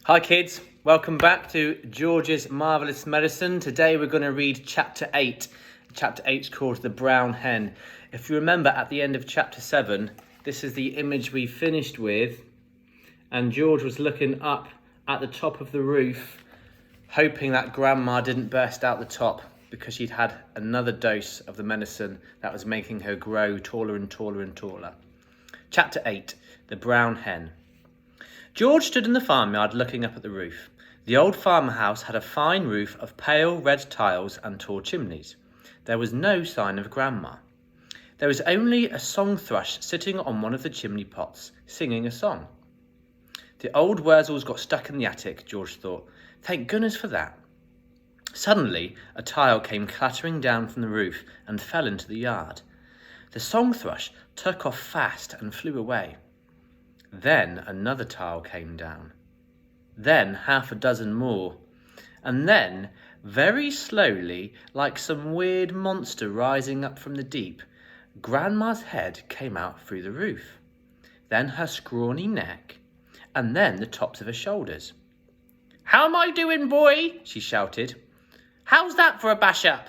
Hi kids, welcome back to George's Marvellous Medicine. Today we're going to read chapter 8. Chapter 8 is called The Brown Hen. If you remember at the end of chapter 7, this is the image we finished with, and George was looking up at the top of the roof, hoping that Grandma didn't burst out the top because she'd had another dose of the medicine that was making her grow taller and taller and taller. Chapter 8, The Brown Hen. George stood in the farmyard looking up at the roof. The old farmhouse had a fine roof of pale red tiles and tall chimneys. There was no sign of Grandma. There was only a song thrush sitting on one of the chimney pots, singing a song. The old Wurzels got stuck in the attic, George thought. Thank goodness for that. Suddenly, a tile came clattering down from the roof and fell into the yard. The song thrush took off fast and flew away. Then another tile came down. Then half a dozen more. And then, very slowly, like some weird monster rising up from the deep, Grandma's head came out through the roof. Then her scrawny neck, and then the tops of her shoulders. "How am I doing, boy?" she shouted. "How's that for a bash-up?"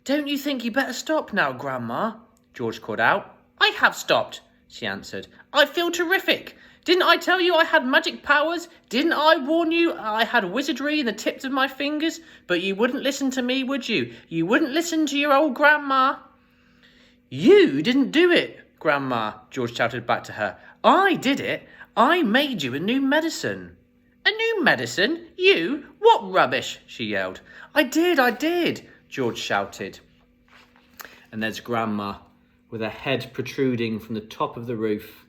"Don't you think you better stop now, Grandma?" George called out. "I have stopped," she answered. "I feel terrific. Didn't I tell you I had magic powers? Didn't I warn you I had wizardry in the tips of my fingers? But you wouldn't listen to me, would you? You wouldn't listen to your old Grandma." "You didn't do it, Grandma," George shouted back to her. "I did it. I made you a new medicine." "A new medicine? You? What rubbish?" she yelled. I did, George shouted. And there's Grandma, with her head protruding from the top of the roof.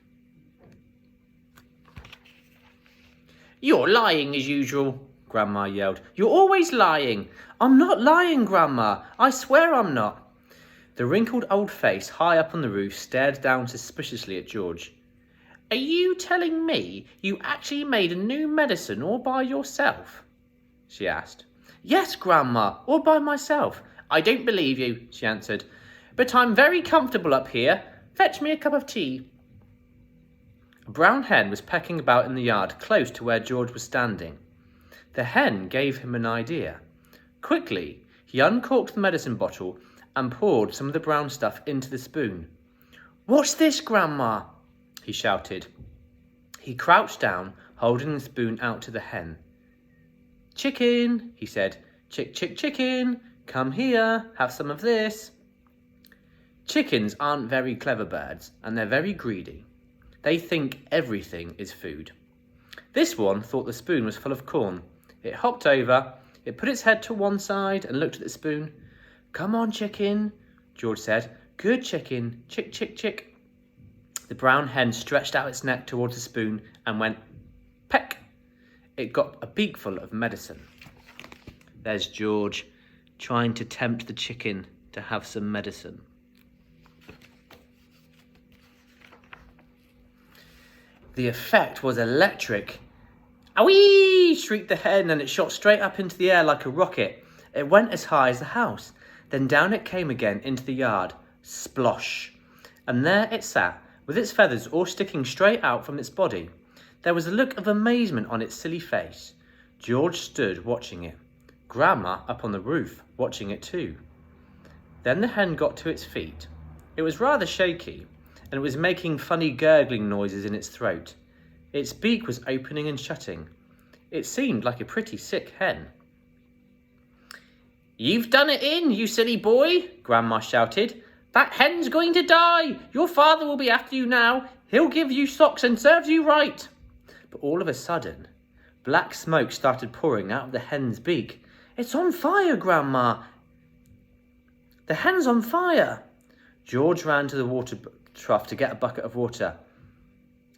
"You're lying as usual," Grandma yelled. "You're always lying." "I'm not lying, Grandma. I swear I'm not." The wrinkled old face high up on the roof stared down suspiciously at George. "Are you telling me you actually made a new medicine all by yourself?" she asked. "Yes, Grandma, all by myself." "I don't believe you," she answered. "But I'm very comfortable up here. Fetch me a cup of tea." A brown hen was pecking about in the yard close to where George was standing. The hen gave him an idea. Quickly, he uncorked the medicine bottle and poured some of the brown stuff into the spoon. "What's this, Grandma?" he shouted. He crouched down, holding the spoon out to the hen. "Chicken," he said. "Chick, chick, chicken. Come here, have some of this." Chickens aren't very clever birds, and they're very greedy. They think everything is food. This one thought the spoon was full of corn. It hopped over, it put its head to one side and looked at the spoon. "Come on, chicken," George said. "Good chicken, chick, chick, chick." The brown hen stretched out its neck towards the spoon and went peck. It got a beakful of medicine. There's George, trying to tempt the chicken to have some medicine. The effect was electric. "Awee!" shrieked the hen, and it shot straight up into the air like a rocket. It went as high as the house. Then down it came again into the yard. Splosh! And there it sat, with its feathers all sticking straight out from its body. There was a look of amazement on its silly face. George stood watching it. Grandma up on the roof, watching it too. Then the hen got to its feet. It was rather shaky, and it was making funny gurgling noises in its throat. Its beak was opening and shutting. It seemed like a pretty sick hen. "You've done it in, you silly boy," Grandma shouted. "That hen's going to die. Your father will be after you now. He'll give you socks and serve you right." But all of a sudden, black smoke started pouring out of the hen's beak. "It's on fire, Grandma. The hen's on fire." George ran to the water trough to get a bucket of water.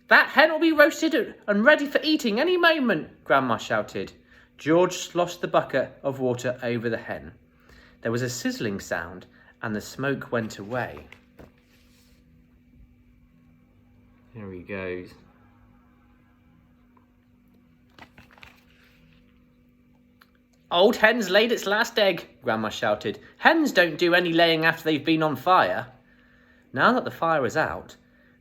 "That hen will be roasted and ready for eating any moment," Grandma shouted. George sloshed the bucket of water over the hen. There was a sizzling sound and the smoke went away. Here he goes. "Old hen's laid its last egg," Grandma shouted. "Hens don't do any laying after they've been on fire." Now that the fire was out,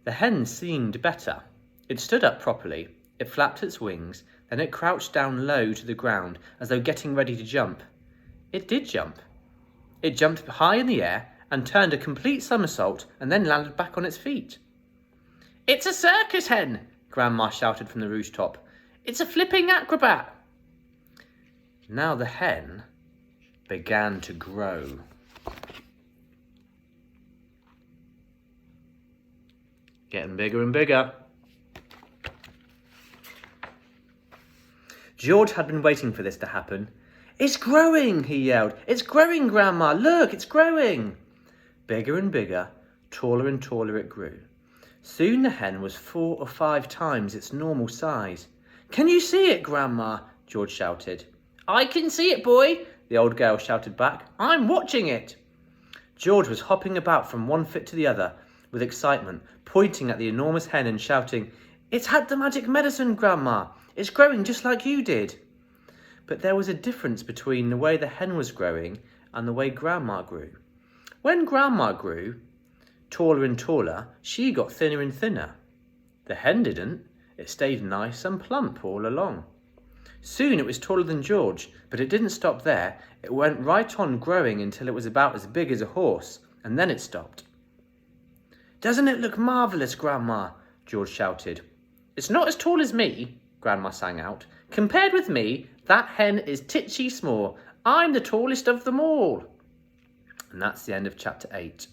the hen seemed better. It stood up properly. It flapped its wings, then it crouched down low to the ground as though getting ready to jump. It did jump. It jumped high in the air and turned a complete somersault and then landed back on its feet. "It's a circus hen!" Grandma shouted from the rooftop. "It's a flipping acrobat!" Now the hen began to grow. Getting bigger and bigger. George had been waiting for this to happen. "It's growing," he yelled. "It's growing, Grandma. Look, it's growing." Bigger and bigger, taller and taller it grew. Soon the hen was 4 or 5 times its normal size. "Can you see it, Grandma?" George shouted. "I can see it, boy," the old girl shouted back. "I'm watching it." George was hopping about from one foot to the other with excitement, pointing at the enormous hen and shouting, "It's had the magic medicine, Grandma. It's growing just like you did." But there was a difference between the way the hen was growing and the way Grandma grew. When Grandma grew taller and taller, she got thinner and thinner. The hen didn't. It stayed nice and plump all along. Soon it was taller than George, but it didn't stop there. It went right on growing until it was about as big as a horse, and then it stopped. "Doesn't it look marvellous, Grandma?" George shouted. "It's not as tall as me," Grandma sang out. "Compared with me, that hen is titchy small. I'm the tallest of them all." And that's the end of chapter 8.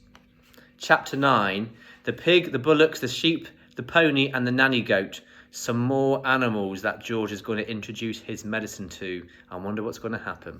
Chapter 9, the pig, the bullocks, the sheep, the pony and the nanny goat. Some more animals that George is going to introduce his medicine to. I wonder what's going to happen.